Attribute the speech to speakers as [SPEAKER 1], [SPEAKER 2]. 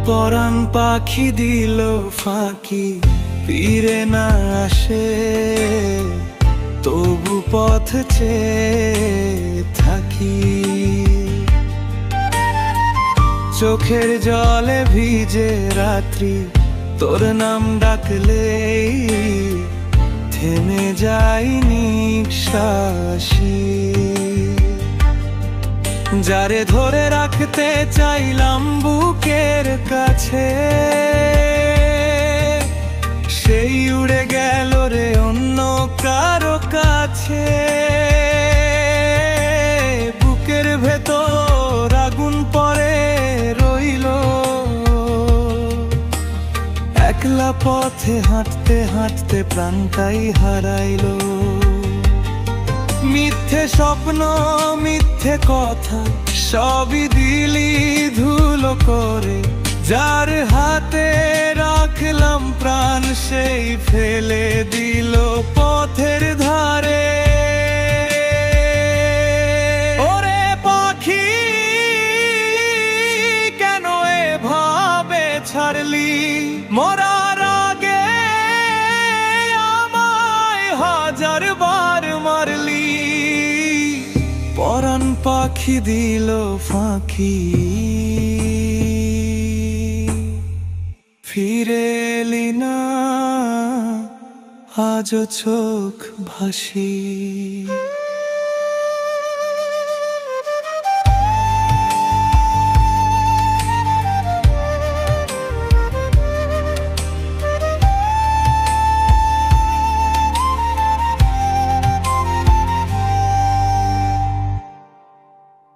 [SPEAKER 1] পরাণ পাখি দিল ফাঁকি, ফিরে না আসে, তবু পথ চেয়ে থাকি। চোখের জলে ভিজে রাত্রি, তোর নাম ডাকলেই থেমে যায় নিঃশ্বাসী। যারে ধরে রাখতে চাইলাম বুকের কাছে, সেই উড়ে গেল রে অন্য কারো কাছে। বুকের ভেতর আগুন পড়ে রইল, একলা পথে হাঁটতে হাঁটতে প্রাণটাই হারাইলো। মিথ্যে স্বপ্ন মিথ্যে কথা সবই দিলি ধুলো করে, যার হাতে রাখলাম প্রাণ সেই ফেলে দিল পথের ধারে। ওরে পাখি কেন এভাবে ছাড়লি, মরার আগে আমায় হাজার বার মারলি। পরাণ পাখি দিল ফাঁকি, ফিরে এলি না, আজও চোখ ভাসি।